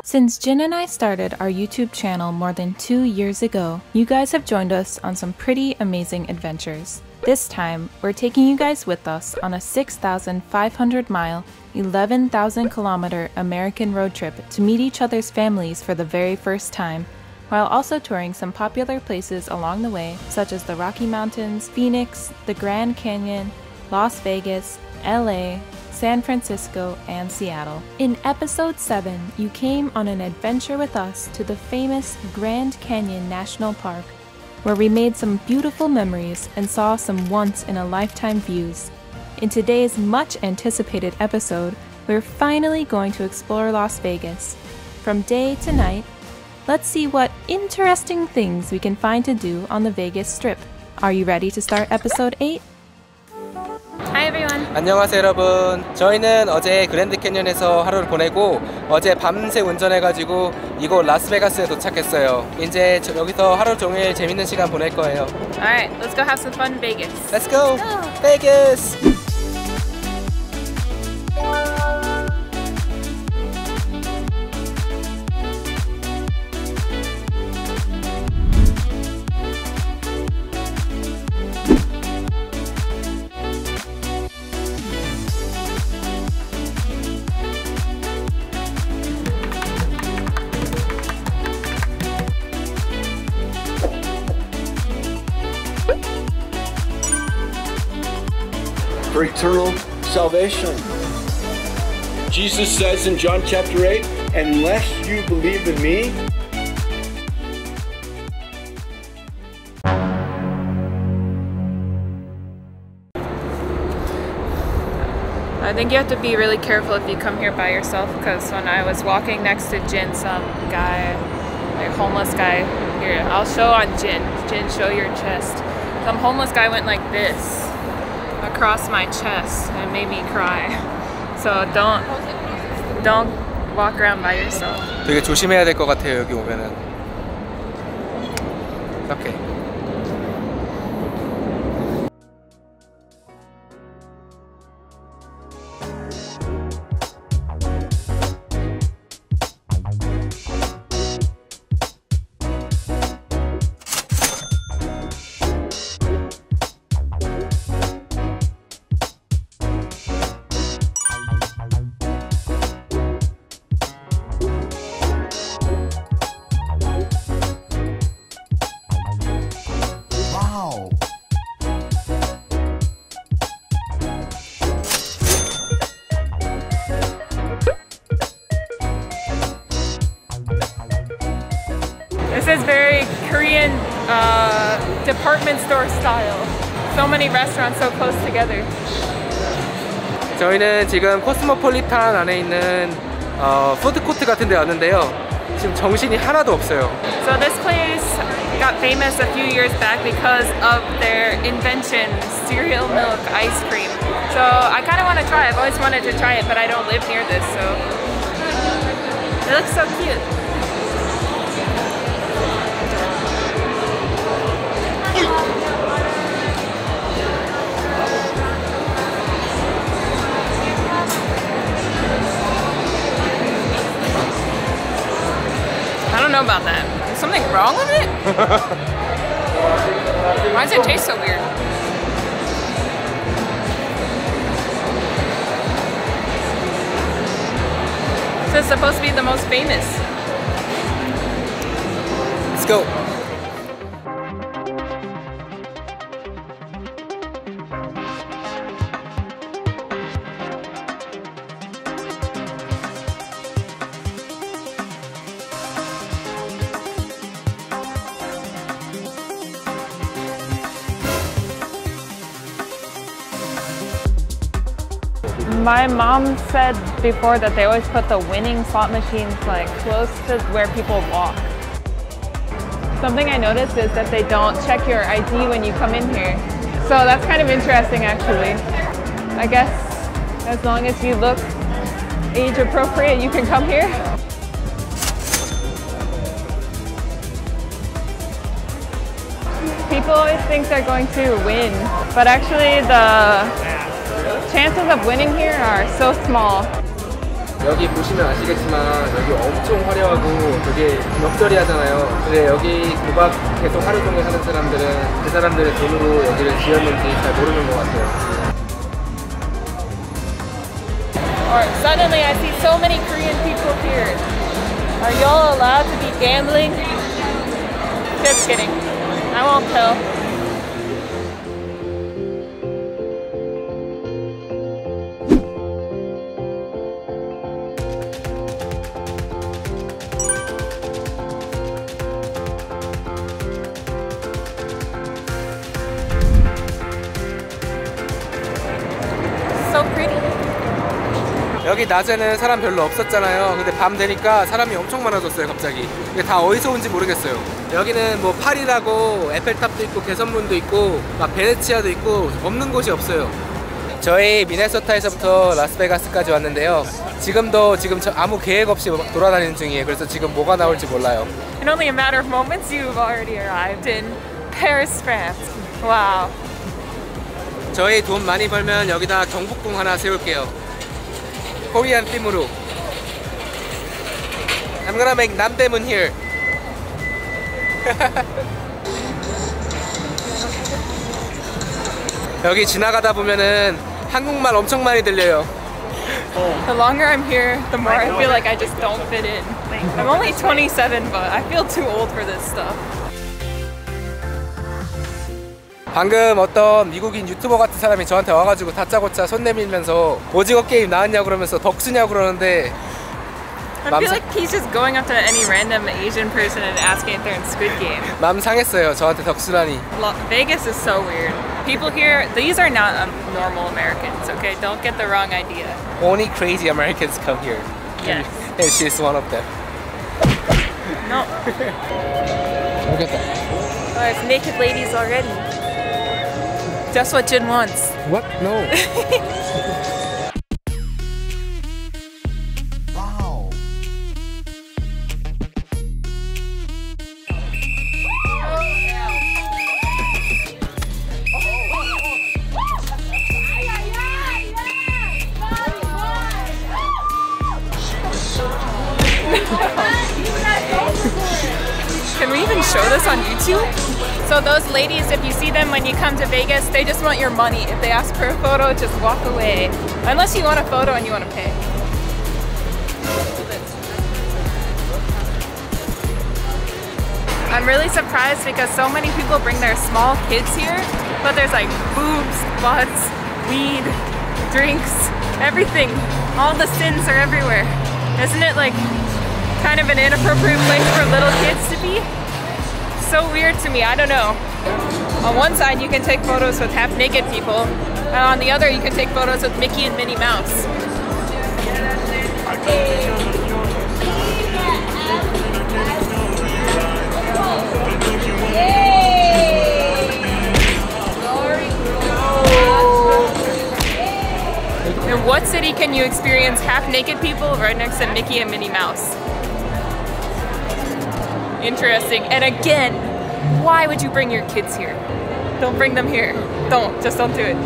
Since Jin and I started our YouTube channel more than 2 years ago, you guys have joined us on some pretty amazing adventures. This time, we're taking you guys with us on a 6,500-mile, 11,000-kilometer American road trip to meet each other's families for the very first time, while also touring some popular places along the way, such as the Rocky Mountains, Phoenix, the Grand Canyon, Las Vegas, LA, San Francisco, and Seattle. In episode 7, you came on an adventure with us to the famous Grand Canyon National Park, where we made some beautiful memories and saw some once-in-a-lifetime views. In today's much-anticipated episode, we're finally going to explore Las Vegas. From day to night, let's see what interesting things we can find to do on the Vegas Strip. Are you ready to start episode 8? Hi everyone. 안녕하세요 여러분. 저희는 어제 그랜드 캐년에서 하루를 보내고 어제 밤새 운전해가지고 이곳 라스베가스에 도착했어요. 이제 여기서 하루 종일 재밌는 시간 보낼 거예요. Alright, let's go have some fun in Vegas. Let's go! Vegas! For eternal salvation. Jesus says in John chapter 8, unless you believe in me, I think you have to be really careful if you come here by yourself, because when I was walking next to Jin, some guy, like homeless guy, here, I'll show on Jin. Jin, show your chest. Some homeless guy went like this across my chest and it made me cry. So don't walk around by yourself. 되게 조심해야 될 것 같아요 여기 오면은. 오케이. This is very Korean department store style. So many restaurants so close together. 저희는 지금 코스모폴리탄 안에 있는 푸드코트 같은 데 왔는데요. 지금 정신이 하나도 없어요. So this place got famous a few years back because of their invention, cereal milk ice cream. So I kind of want to try it. I've always wanted to try it, but I don't live near this, so it looks so cute. I don't know about that. Is something wrong with it? Why does it taste so weird? So it's supposed to be the most famous. Let's go! My mom said before that they always put the winning slot machines like close to where people walk. Something I noticed is that they don't check your ID when you come in here. So that's kind of interesting actually. I guess as long as you look age appropriate, you can come here. People always think they're going to win, but actually the chances of winning here are so small. 여기 보시면 아시겠지만 여기 엄청 화려하고 되게 럭셔리하잖아요. 근데 여기 도박 계속 하루 종일 하는 사람들은 그 사람들의 돈으로 여기를 지었는지 잘 모르는 것 같아요. Or suddenly I see so many Korean people here. Are y'all allowed to be gambling? Just kidding. I won't tell. So pretty. 여기 낮에는 사람 별로 없었잖아요. 근데 밤 되니까 사람이 엄청 많아졌어요, 갑자기. 이게 다 어디서 온지 모르겠어요. 여기는 뭐 파리라고 에펠탑도 있고 개선문도 있고 막 베네치아도 있고 없는 곳이 없어요. 저희 미네소타에서부터 라스베가스까지 왔는데요. 지금도 아무 계획 없이 막 돌아다니는 중이에요. 그래서 지금 뭐가 나올지 몰라요. In only a matter of moments, you've already arrived in Paris, France. Wow. 저희 돈 많이 벌면 여기다 경복궁 하나 세울게요. 코리안 팀으로. I'm gonna make 남대문 here. 여기 지나가다 보면은 한국말 엄청 많이 들려요. The longer I'm here, the more I feel like I just don't fit in. I'm only 27, but I feel too old for this stuff. 방금 어떤 미국인 유튜버 같은 사람이 저한테 와가지고 다짜고짜 손 내밀면서 오징어 게임 나왔냐고 그러면서 덕수냐고 그러는데 I feel like he's just going up to any random Asian person and asking if they're in Squid Game. 맘 상했어요. 저한테 덕수라니. Vegas is so weird. People here, these are not normal Americans, okay? Don't get the wrong idea. Only crazy Americans come here. Yes. And she's one of them. No. Look at that. Oh, there's naked ladies already. Just what Jin wants. What? No. Can we even show this on YouTube? So those ladies, if you see them when you come to Vegas, they just want your money. If they ask for a photo, just walk away. Unless you want a photo and you want to pay. I'm really surprised because so many people bring their small kids here, but there's like boobs, butts, weed, drinks, everything. All the sins are everywhere. Isn't it like kind of an inappropriate place for little kids to be? So weird to me, I don't know. On one side you can take photos with half naked people, and on the other you can take photos with Mickey and Minnie Mouse. In what city can you experience half naked people right next to Mickey and Minnie Mouse? Interesting. And again, why would you bring your kids here? Don't bring them here. Just don't do it.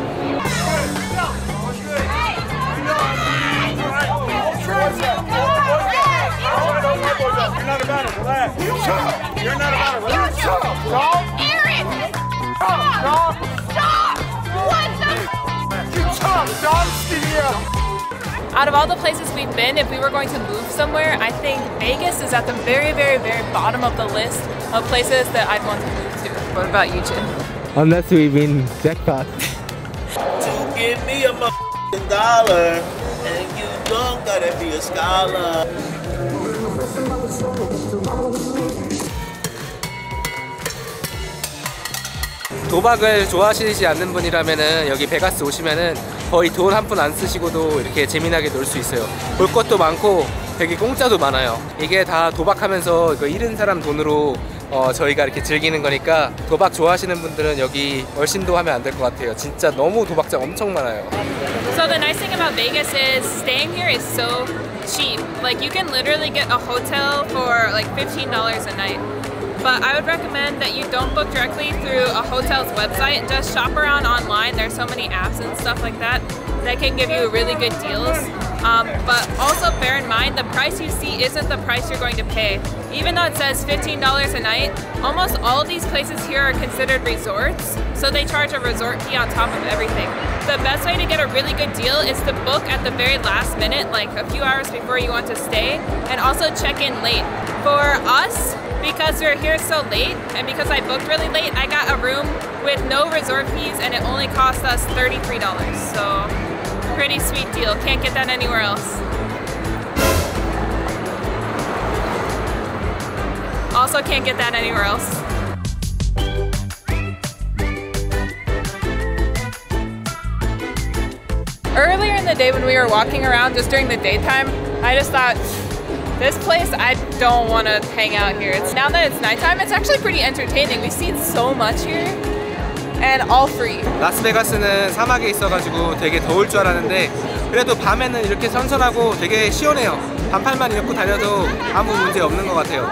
You're not about it, relax. You're not about it, relax. Aaron! Stop! Stop! What the? You tough, dog. Out of all the places we've been, if we were going to move somewhere, I think Vegas is at the very, very, very bottom of the list of places that I'd want to move to. What about you, Jin? Unless we win jackpot. To give me a $1 and you don't gotta be a scholar. 도박을 좋아하시지 않는 분이라면은 여기 베가스 오시면은 거의 돈 한 푼 안 쓰시고도 이렇게 재미나게 놀 수 있어요. 볼 것도 많고 되게 공짜도 많아요. 이게 다 도박하면서 이거 잃은 사람 돈으로 저희가 이렇게 즐기는 거니까 도박 좋아하시는 분들은 여기 얼씬도 하면 안 될 것 같아요. 진짜 너무 도박장 엄청 많아요. So the nice thing about Vegas is staying here is so cheap. Like you can literally get a hotel for like $15 a night. But I would recommend that you don't book directly through a hotel's website and just shop around online. There's so many apps and stuff like that that can give you really good deals. But also bear in mind, the price you see isn't the price you're going to pay. Even though it says $15 a night, almost all of these places here are considered resorts, so they charge a resort fee on top of everything. The best way to get a really good deal is to book at the very last minute, like a few hours before you want to stay, and also check in late. For us, because we're here so late, and because I booked really late, I got a room with no resort fees, and it only cost us $33, so pretty sweet deal. Can't get that anywhere else. Also can't get that anywhere else. Earlier in the day when we were walking around just during the daytime, I just thought, this place, I don't want to hang out here. Now that it's nighttime, it's actually pretty entertaining. We've seen so much here, and all free. 라스베가스는 사막에 있어가지고 되게 더울 줄 알았는데 그래도 밤에는 이렇게 선선하고 되게 시원해요. 반팔만 입고 다녀도 아무 문제 없는 것 같아요.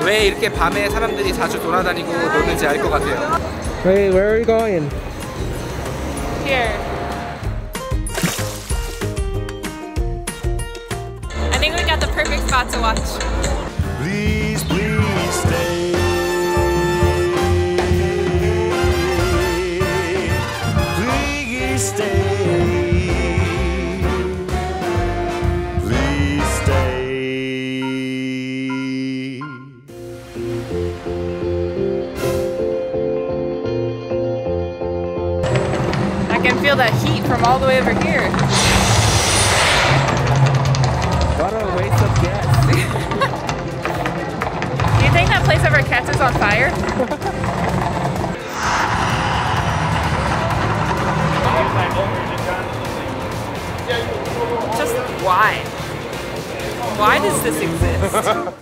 왜 이렇게 밤에 사람들이 자주 돌아다니고 노는지 알 것 같아요. Hey, where are you going? Here. I think we got the perfect spot to watch. Please, please stay. Please stay. Please stay. I can feel that heat from all the way over here. What a waste of gas. Do you think that place ever catches on fire? Just why? Why does this exist?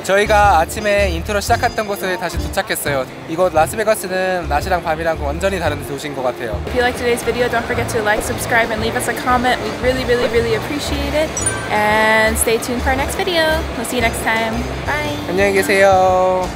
저희가 아침에 인트로 시작했던 곳에 다시 도착했어요. 이곳 라스베가스는 낮이랑 밤이랑 완전히 다른 도시인 것 같아요. If you like today's video, don't forget to like, subscribe, and leave us a comment. We really appreciate it. And stay tuned for our next video. We'll see you next time. Bye. 안녕히 계세요.